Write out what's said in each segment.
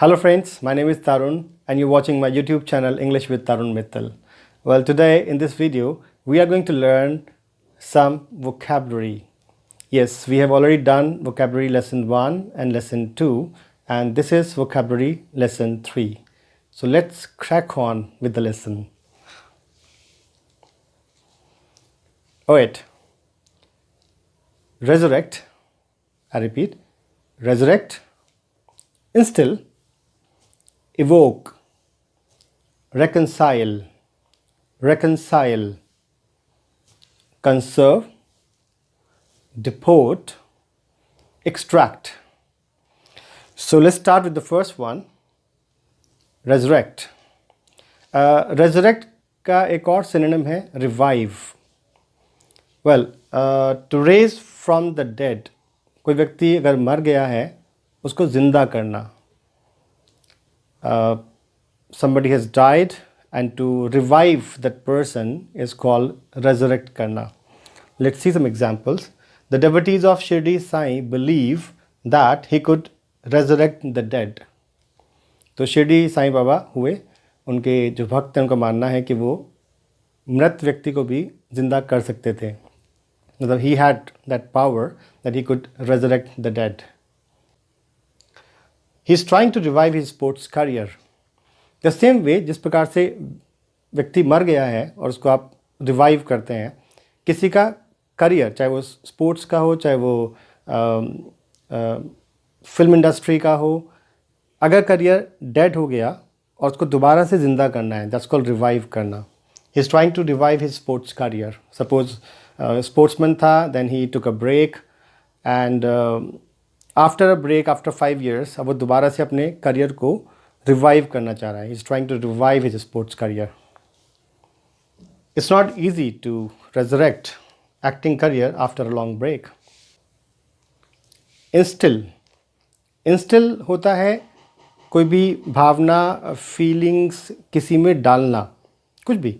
Hello friends, my name is Tarun and you're watching my YouTube channel English with Tarun Mittal. Well, today in this video, we are going to learn some vocabulary. Yes, we have already done vocabulary lesson 1 and lesson 2 and this is vocabulary lesson 3. So let's crack on with the lesson. Alright, resurrect, I repeat, resurrect, instill, evoke, reconcile, conserve, deport, extract. So let's start with the first one, resurrect. Resurrect का एक और synonym है revive. Well, to raise from the dead, कोई व्यक्ति अगर मर गया है उसको जिंदा करना. Somebody has died and to revive that person is called resurrect karna. Let's see some examples. The devotees of Shirdi Sai believe that he could resurrect the dead. तो शिरडी साईं बाबा हुए, उनके जो भक्त हैं उनका मानना है कि वो मृत व्यक्ति को भी जिंदा कर सकते थे. मतलब he had that power that he could resurrect the dead. He is trying to revive his sports career. The same way जिस प्रकार से व्यक्ति मर गया है और उसको आप रिवाइव करते हैं, किसी का करियर, चाहे वो स्पोर्ट्स का हो, चाहे वो फिल्म इंडस्ट्री का हो, अगर करियर डेड हो गया और उसको दोबारा से ज़िंदा करना है, दैट्स कॉल्ड रिवाइव करना. He is trying to revive his sports career. Suppose sportsman था, then he took a break and after a break, after 5 years, अब वो दोबारा से अपने करियर को रिवाइव करना चाह रहा है. He is trying to revive his sports career. It's not easy to resurrect acting career after a long break. Instil होता है कोई भी भावना, फीलिंग्स किसी में डालना, कुछ भी.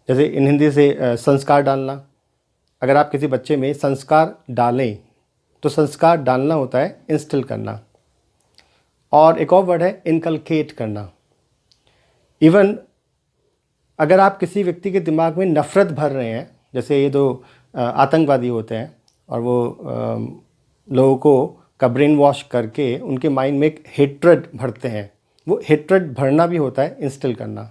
जैसे इन हिंदी से संस्कार डालना. अगर आप किसी बच्चे में संस्कार डालें तो संस्कार डालना होता है इंस्टिल करना. और एक और वर्ड है इनकलकेट करना. इवन अगर आप किसी व्यक्ति के दिमाग में नफ़रत भर रहे हैं, जैसे ये दो आतंकवादी होते हैं और वो लोगों को का ब्रेन वॉश करके उनके माइंड में एक हेट्रेड भरते हैं, वो हेट्रेड भरना भी होता है इंस्टिल करना.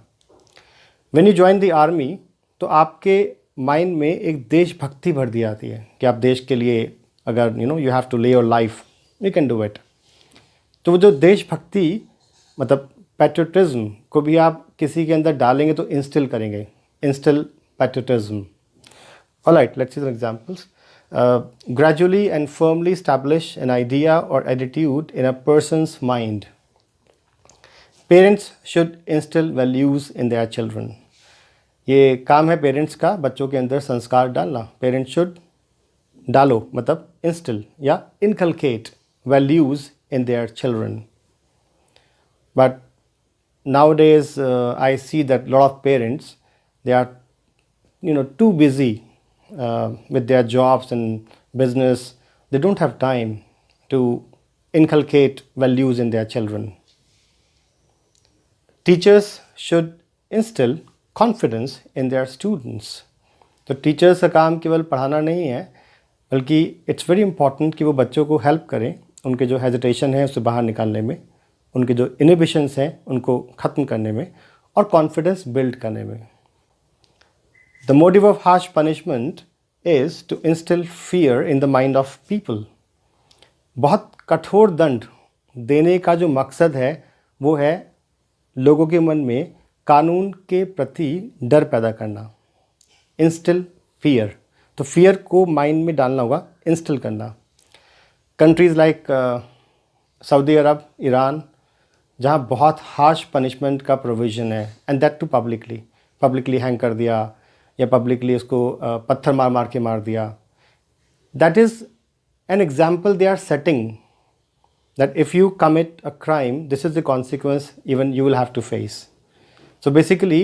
When you join the army, तो आपके माइंड में एक देशभक्ति भर दी जाती है कि आप देश के लिए अगर यू हैव टू ले your life, you can do it. तो वो जो देशभक्ति मतलब पैट्रियटिज्म को भी आप किसी के अंदर डालेंगे तो इंस्टिल करेंगे, instil patriotism. Alright, let's see some examples. Gradually and firmly establish an idea or attitude in a person's mind. Parents should instill values in their children. ये काम है पेरेंट्स का, बच्चों के अंदर संस्कार डालना. पेरेंट्स शुड डालो मतलब इंस्टिल या inculcate values in their children. But nowadays I see that a lot of parents, they are too busy with their jobs and business. They don't have time to inculcate values in their children. Teachers should instill confidence in their students. तो teachers का काम केवल पढ़ाना नहीं है, बल्कि it's very important कि वो बच्चों को हेल्प करें, उनके जो हेजिटेशन है उससे बाहर निकालने में, उनके जो इनहिबिशंस हैं उनको ख़त्म करने में और कॉन्फिडेंस बिल्ड करने में. The motive of harsh punishment is to instil fear in the mind of people. बहुत कठोर दंड देने का जो मकसद है वो है लोगों के मन में कानून के प्रति डर पैदा करना. इंस्टिल फियर, तो फियर को माइंड में डालना होगा, इंस्टिल करना. Countries like Saudi Arab, Iran, जहाँ बहुत हार्श पनिशमेंट का प्रोविज़न है, and that too publicly hang कर दिया या पब्लिकली उसको पत्थर मार के मार दिया. That is an example they are setting that if you commit a crime, this is the consequence even you will have to face. So basically,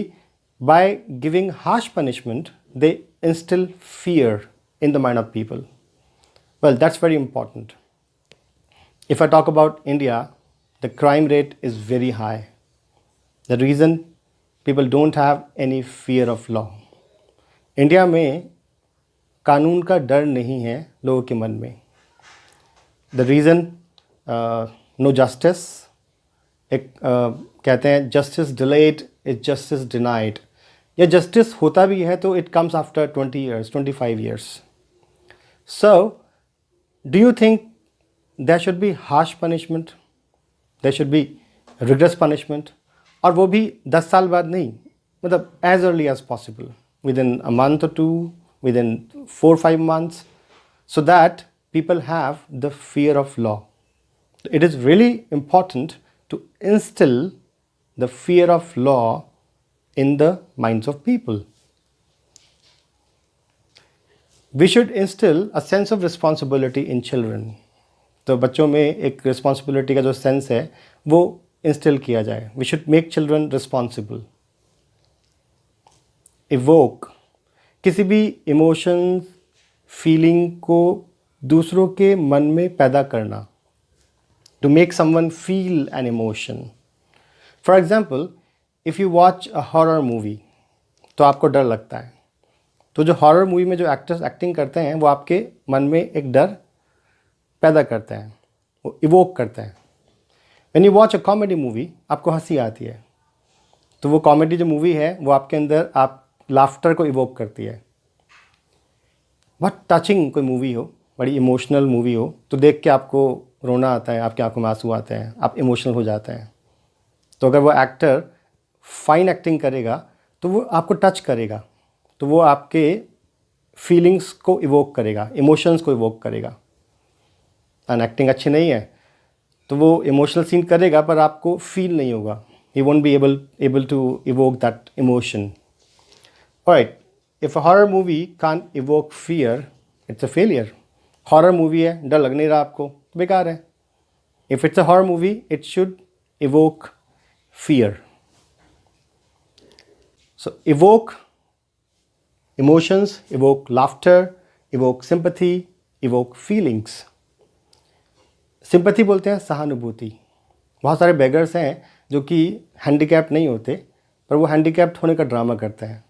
by giving harsh punishment, they instill fear in the mind of people. Well, that's very important. If I talk about India, the crime rate is very high. The reason, people don't have any fear of law. India में कानून का डर नहीं है लोगों के मन में. The reason, no justice. एक कहते हैं justice delayed is justice denied. या जस्टिस होता भी है तो it comes after 20 years, 25 years. So, do you think there should be harsh punishment? There should be rigorous punishment? और वो भी 10 साल बाद नहीं, मतलब as early as possible, within a month or two, within 4-5 months, so that people have the fear of law. It is really important to instill the fear of law in the minds of people. We should instill a sense of responsibility in children. तो बच्चों में एक responsibility का जो sense है वो instil किया जाए. We should make children responsible. Evoke. किसी भी इमोशंस, फीलिंग को दूसरों के मन में पैदा करना. To make someone feel an emotion. For example, if you watch a horror movie, तो आपको डर लगता है. तो जो हॉरर मूवी में जो एक्टर्स एक्टिंग करते हैं वो आपके मन में एक डर पैदा करते हैं, वो इवोक करते हैं. When you watch a comedy movie, आपको हंसी आती है, तो वो कॉमेडी जो मूवी है वो आपके अंदर आप लाफ्टर को इवोक करती है. बहुत टचिंग कोई मूवी हो, बड़ी इमोशनल मूवी हो, तो देख के आपको रोना आता है, आपकी आंखों में आंसू आते हैं, आप इमोशनल हो जाते हैं. तो अगर वो एक्टर फाइन एक्टिंग करेगा तो वो आपको टच करेगा, तो वो आपके फीलिंग्स को इवोक करेगा, इमोशंस को इवोक करेगा. एंड एक्टिंग अच्छी नहीं है तो वो इमोशनल सीन करेगा पर आपको फील नहीं होगा. He won't be able to evoke that emotion. Alright, if a horror movie can't evoke fear, it's a failure. Horror movie है, डर लग नहीं रहा आपको, तो बेकार है. If it's a horror movie, it should evoke fear. So evoke emotions, evoke laughter, evoke sympathy, evoke feelings. Sympathy बोलते हैं सहानुभूति. बहुत सारे बेगर्स हैं जो कि हैंडीकैप्ड नहीं होते पर वो हैंडीकैप्ड होने का ड्रामा करते हैं.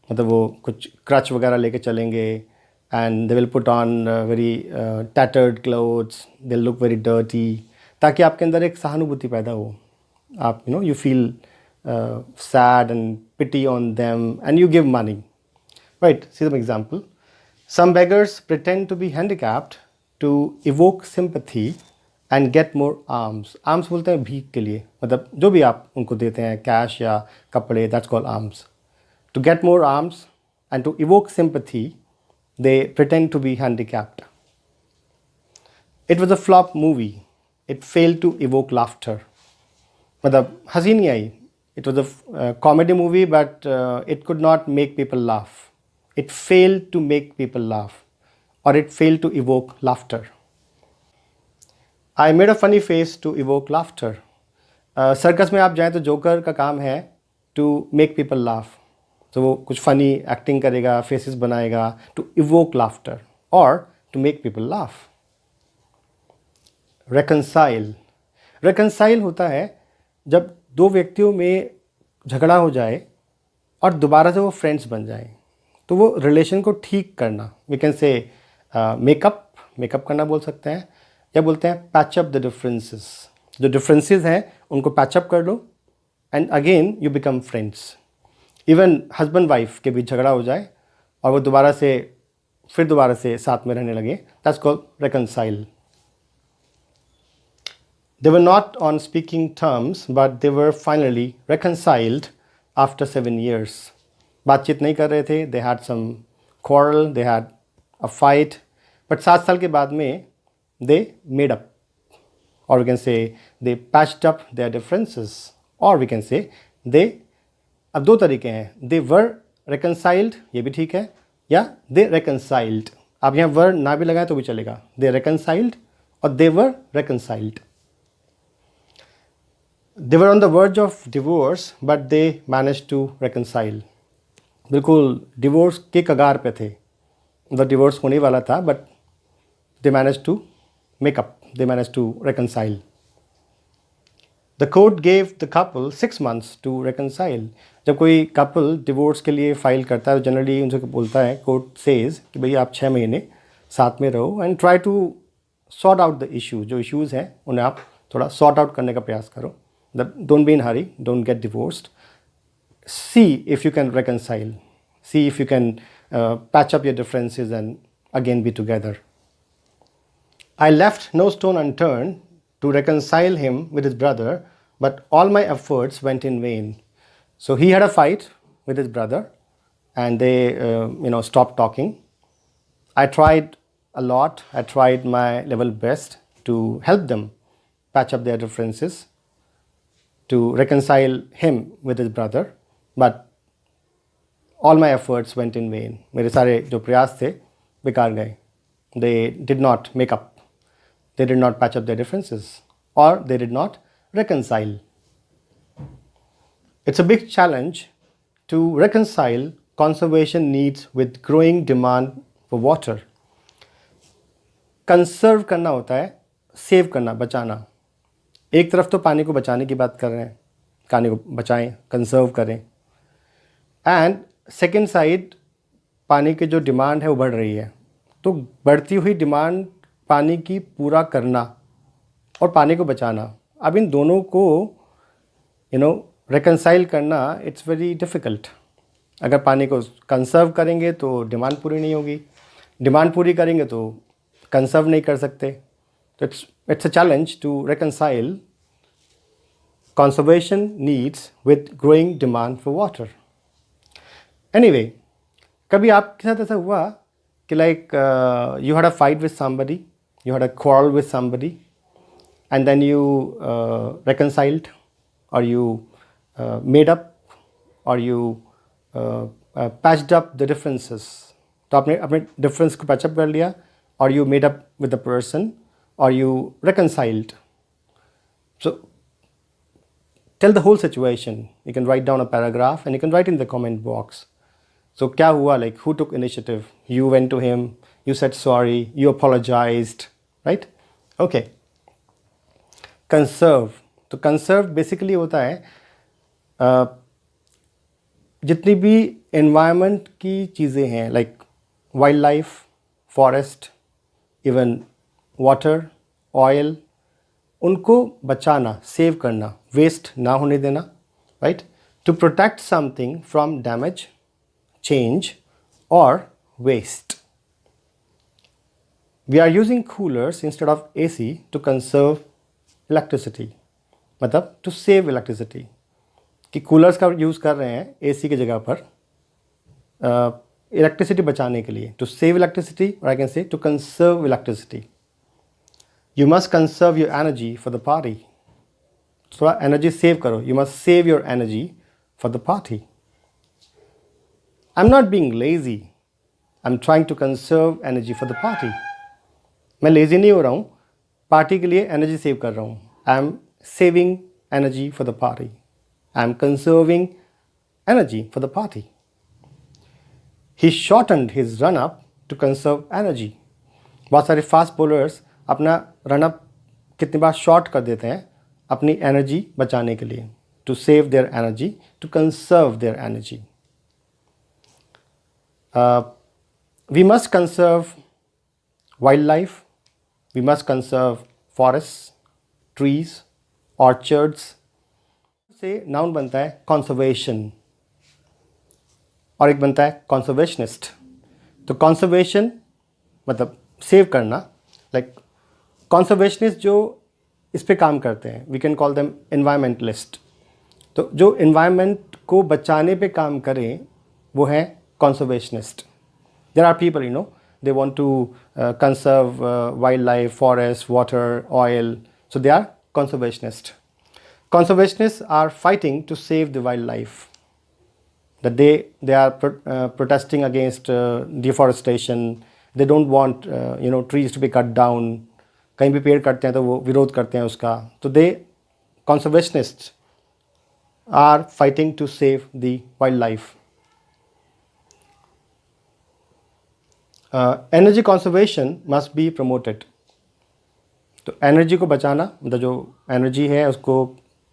मतलब वो कुछ क्रच वगैरह लेके चलेंगे and they will put on very tattered clothes, they'll look very dirty, ताकि आपके अंदर एक सहानुभूति पैदा हो. आप you feel sad and pity on them and you give money. Right, see some example. Some beggars pretend to be handicapped to evoke sympathy and get more alms. Alms बोलते हैं भीख के लिए, मतलब जो भी आप उनको देते हैं, कैश या कपड़े, that's called alms. To get more alms and to evoke sympathy, they pretend to be handicapped. It was a flop movie. It failed to evoke laughter. मतलब हंसी नहीं आई. It was a comedy movie but it could not make people laugh. It failed to make people laugh or it failed to evoke laughter. I made a funny face to evoke laughter. Circus में आप जाएं तो joker का काम है to make people laugh. तो वो कुछ फनी एक्टिंग करेगा, फेसेस बनाएगा to evoke laughter or to make people laugh. Reconcile. Reconcile होता है जब दो व्यक्तियों में झगड़ा हो जाए और दोबारा से वो फ्रेंड्स बन जाएं, तो वो रिलेशन को ठीक करना. वी कैन से मेकअप करना बोल सकते हैं, या बोलते हैं पैच अप द डिफरेंसेस. जो डिफरेंसेस हैं उनको पैच अप कर लो and again you become friends. Even husband wife के बीच झगड़ा हो जाए और वो दोबारा से साथ में रहने लगे, that's called reconcile. They were not on speaking terms, but they were finally reconciled after 7 years. बातचीत नहीं कर रहे थे, they had some quarrel, they had a fight, but 7 साल के बाद में they made up, or we can say they patched up their differences, or we can say they, अब दो तरीके हैं, they were reconciled, ये भी ठीक है, या they reconciled. आप यहाँ were ना भी लगाएं तो भी चलेगा. They reconciled और they were reconciled. They were on the verge of divorce, but they managed to reconcile. बिल्कुल डिवोर्स के कगार पे थे, मतलब डिवोर्स होने वाला था, but they managed to make up, they managed to reconcile. The court gave the couple 6 months to reconcile. जब कोई कपल डिवोर्स के लिए फाइल करता है तो जनरली उनसे बोलता है, कोर्ट सेज कि भाई आप 6 महीने साथ में रहो and try to sort out the issue. जो इश्यूज़ हैं उन्हें आप थोड़ा सॉर्ट आउट करने का प्रयास करो. Don't be in Hari, don't get divorced. See if you can reconcile. See if you can patch up your differences and again be together. I left no stone unturned to reconcile him with his brother, but all my efforts went in vain. So he had a fight with his brother, and they, stopped talking. I tried a lot. I tried my level best to help them patch up their differences, to reconcile him with his brother. But all my efforts went in vain. मेरे सारे जो प्रयास थे बेकार गए. They did not make up, they did not patch up their differences, और they did not reconcile. It's a big challenge to reconcile conservation needs with growing demand for water. Conserve करना होता है सेव करना, बचाना. एक तरफ तो पानी को बचाने की बात कर रहे हैं, पानी को बचाएं, कंसर्व करें, एंड सेकेंड साइड पानी की जो डिमांड है वो बढ़ रही है. तो बढ़ती हुई डिमांड पानी की पूरा करना और पानी को बचाना, अब इन दोनों को रिकंसाइल करना इट्स वेरी डिफ़िकल्ट. अगर पानी को कंसर्व करेंगे तो डिमांड पूरी नहीं होगी, डिमांड पूरी करेंगे तो कंसर्व नहीं कर सकते. तो it's a challenge to reconcile conservation needs with growing demand for water. Anyway, कभी आपके साथ ऐसा हुआ कि you had a fight with somebody, you had a quarrel with somebody, and then you reconciled, or you made up, or you patched up the differences. तो आपने अपने difference को patch up कर लिया, or you made up with the person, or you reconciled. So tell the whole situation. You can write down a paragraph and you can write in the comment box. So क्या हुआ, who took initiative? You went to him, you said sorry, you apologized, right? Okay. Conserve. तो conserve basically होता है जितनी भी environment की चीज़ें हैं, wildlife, forest, even water, oil, उनको बचाना, सेव करना, वेस्ट ना होने देना, right? To protect something from damage, change और waste. We are using coolers instead of AC to conserve electricity, मतलब टू सेव इलेक्ट्रिसिटी. कि कूलर्स का यूज़ कर रहे हैं AC की जगह पर इलेक्ट्रिसिटी बचाने के लिए, टू सेव इलेक्ट्रिसिटी, और I can say to conserve electricity. You must conserve your energy for the party. थोड़ा एनर्जी सेव करो. You must save your energy for the party. I'm not being lazy. I'm trying to conserve energy for the party. मैं lazy नहीं हो रहा हूँ, party के लिए energy save कर रहा हूँ. I am saving energy for the party. I am conserving energy for the party. He shortened his run-up to conserve energy. बहुत सारे फास्ट बॉलर्स अपना रनअप कितनी बार शॉर्ट कर देते हैं अपनी एनर्जी बचाने के लिए, to save their energy, to conserve their energy. We must conserve wild life, we must conserve forest, trees, orchards. से नाउन बनता है कंजर्वेशन और एक बनता है कंजर्वेशनिस्ट. तो कंजर्वेशन मतलब सेव करना, कंजर्वेशनिस्ट जो इस पे काम करते हैं, we can call them environmentalist. तो जो एनवायरनमेंट को बचाने पे काम करें वो हैं conservationist. There are people they want to conserve wild life, forest, water, oil, so they are conservationist. Conservationists are fighting to save the wildlife. That they are protesting against deforestation. They don't want trees to be cut down. कहीं भी पेड़ कटते हैं तो वो विरोध करते हैं उसका. तो conservationists are fighting to save the wildlife. Energy conservation must be promoted. तो एनर्जी को बचाना, मतलब जो एनर्जी है उसको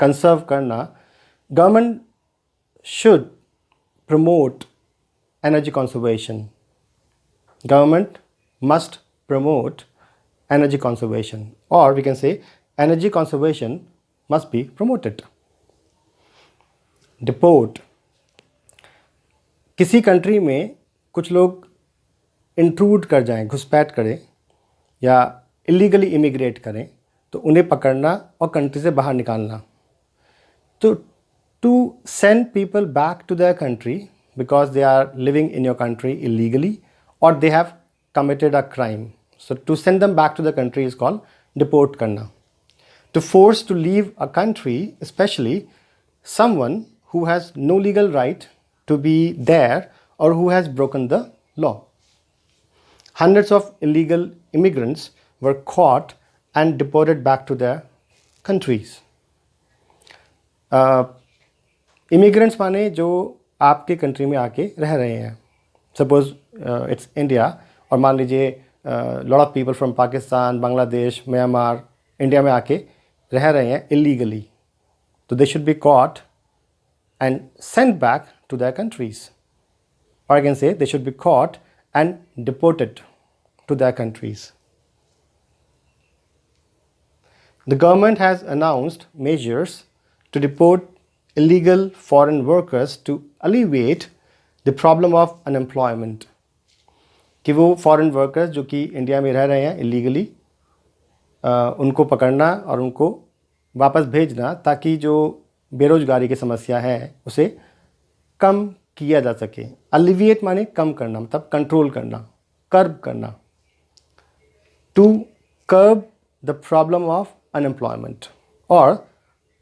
कंसर्व करना, government should promote energy conservation. Government must promote energy conservation, or we can say energy conservation must be promoted. Deport. किसी country में कुछ लोग इंट्रूड कर जाएं, घुसपैठ करें या इलीगली इमिग्रेट करें, तो उन्हें पकड़ना और कंट्री से बाहर निकालना. तो to send people back to their country because they are living in your country illegally or they have committed a crime. So to send them back to the country is called deport karna. To force to leave a country, especially someone who has no legal right to be there or who has broken the law. Hundreds of illegal immigrants were caught and deported back to their countries. Immigrants माने जो आपके country में आके रह रहे हैं. Suppose it's India, और मान लीजिए lot of people from Pakistan, Bangladesh, Myanmar India में आके रह रहे हैं इलीगली, तो they should be caught and sent back to their countries, और I can say they should be caught and deported to their countries. The government has announced measures to deport illegal foreign workers to alleviate the problem of unemployment. कि वो foreign workers जो कि India में रह रहे हैं illegally, उनको पकड़ना और उनको वापस भेजना ताकि जो बेरोजगारी की समस्या है उसे कम किया जा सके. अलिविएट माने कम करना, मतलब कंट्रोल करना, कर्ब करना. To curb the problem of unemployment, और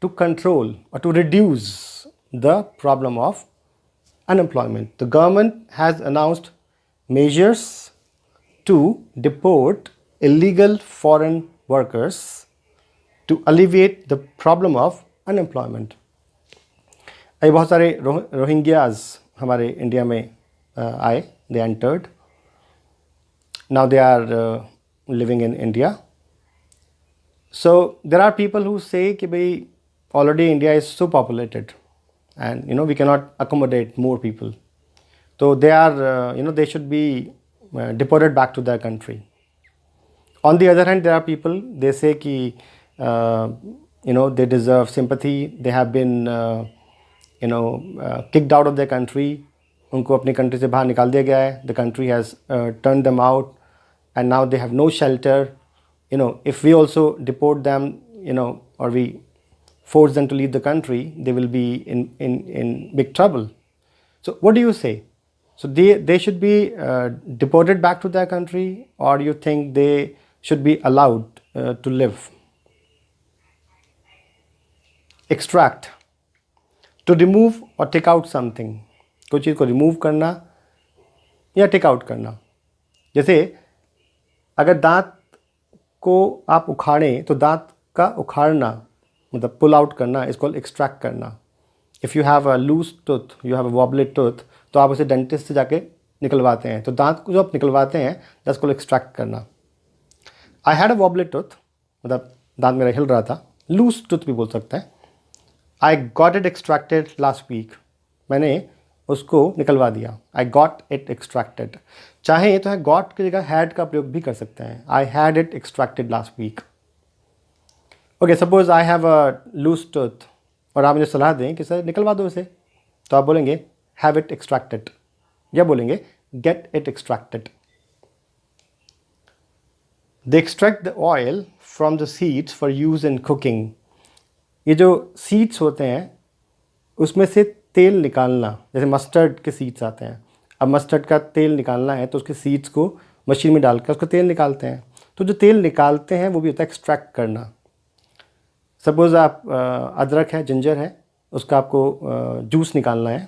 to control or to reduce the problem of unemployment. The government has announced measures to deport illegal foreign workers to alleviate the problem of unemployment. अभी बहुत सारे Rohingyas हमारे India में आए, they entered. Now they are living in India. So there are people who say कि भाई already India is so populated and we cannot accommodate more people. So they are they should be deported back to their country. On the other hand, there are people, they say ki they deserve sympathy, they have been kicked out of their country, उनको अपनी country से बाहर निकाल दिया गया है, the country has turned them out and now they have no shelter. If we also deport them, or we force them to leave the country, they will be in big trouble. So what do you say? So they should be deported back to their country, or you think they should be allowed to live? Extract. To remove or take out something. कोई चीज़ को remove करना या take out करना. जैसे अगर दांत को आप उखाड़ें तो दांत का उखाड़ना मतलब पुल आउट करना, इसको एक्सट्रैक्ट करना. If you have a loose tooth, you have a wobbly tooth, तो आप उसे डेंटिस्ट से जाके निकलवाते हैं. तो दांत को जो आप निकलवाते हैं दैट्स कॉल्ड एक्सट्रैक्ट करना. I had a wobbly tooth, मतलब दांत मेरा हिल रहा था, लूज टूथ भी बोल सकते हैं. I got it extracted last week, मैंने उसको निकलवा दिया. I got it extracted. चाहे तो है गॉट की जगह हैड का प्रयोग भी कर सकते हैं. I had it extracted last week. Okay, suppose I have a loose tooth और आप मुझे सलाह दें कि सर निकलवा दो इसे, तो आप बोलेंगे हैव इट एक्सट्रैक्टेड या बोलेंगे get it extracted. They extract the oil from the seeds for use in cooking. ये जो सीड्स होते हैं उसमें से तेल निकालना, जैसे मस्टर्ड के सीड्स आते हैं. अब मस्टर्ड का तेल निकालना है तो उसके सीड्स को मशीन में डालकर उसका तेल निकालते हैं. तो जो तेल निकालते हैं वो भी होता है एक्सट्रैक्ट करना. सपोज़ आप अदरक है, जिंजर है, उसका आपको जूस निकालना है.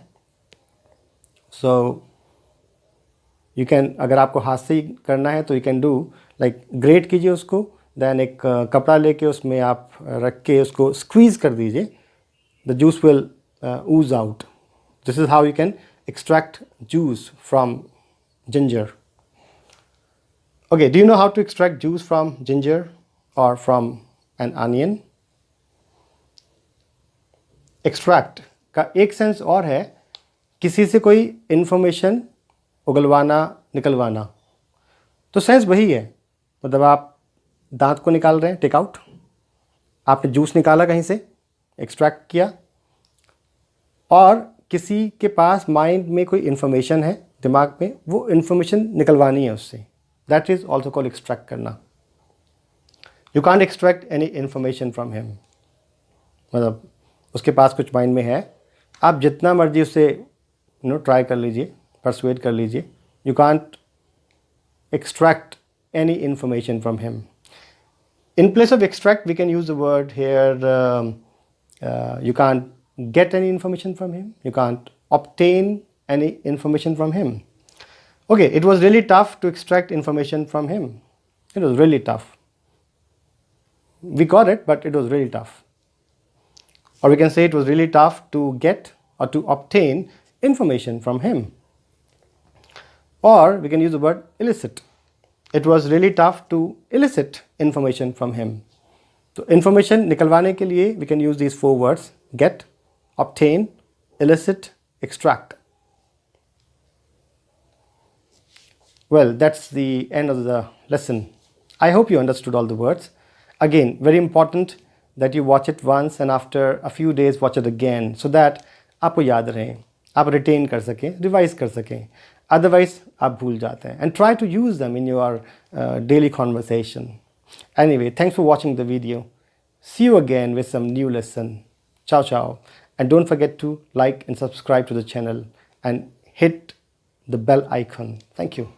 सो यू कैन, अगर आपको हाथ से ही करना है तो you can do like great कीजिए उसको, देन एक कपड़ा लेके उसमें आप रख के उसको स्क्वीज़ कर दीजिए, the juice will ooze out. This is how you can extract juice from ginger. Okay, do you know how to extract juice from ginger or from an onion? Extract का एक सेंस और है, किसी से कोई information उगलवाना, निकलवाना। तो sense वही है, मतलब आप दांत को निकाल रहे हैं, टेक आउट, आपने जूस निकाला कहीं से, एक्सट्रैक्ट किया, और किसी के पास माइंड में कोई इन्फॉर्मेशन है, दिमाग में, वो इन्फॉर्मेशन निकलवानी है उससे, that is also called extract करना। You can't extract any information from him, मतलब उसके पास कुछ माइंड में है, आप जितना मर्जी उससे ट्राई कर लीजिए, परसुएड कर लीजिए, you can't extract any information from him. In place of extract, we can use the word here, you can't get any information from him, you can't obtain any information from him. Okay, it was really tough to extract information from him. It was really tough. We got it, but it was really tough. Or we can say it was really tough to get or to obtain information from him. Or we can use the word elicit. It was really tough to elicit information from him. तो information निकलवाने के लिए we can use these 4 words: get, obtain, elicit, extract. Well, that's the end of the lesson. I hope you understood all the words. Again, very important that you watch it once and after a few days watch it again, so that आपको याद रहे, आप retain कर सकें, revise कर सकें, otherwise आप भूल जाते हैं, and try to use them in your daily conversation. Anyway, thanks for watching the video. See you again with some new lesson. Ciao ciao, and don't forget to like and subscribe to the channel and hit the bell icon. Thank you.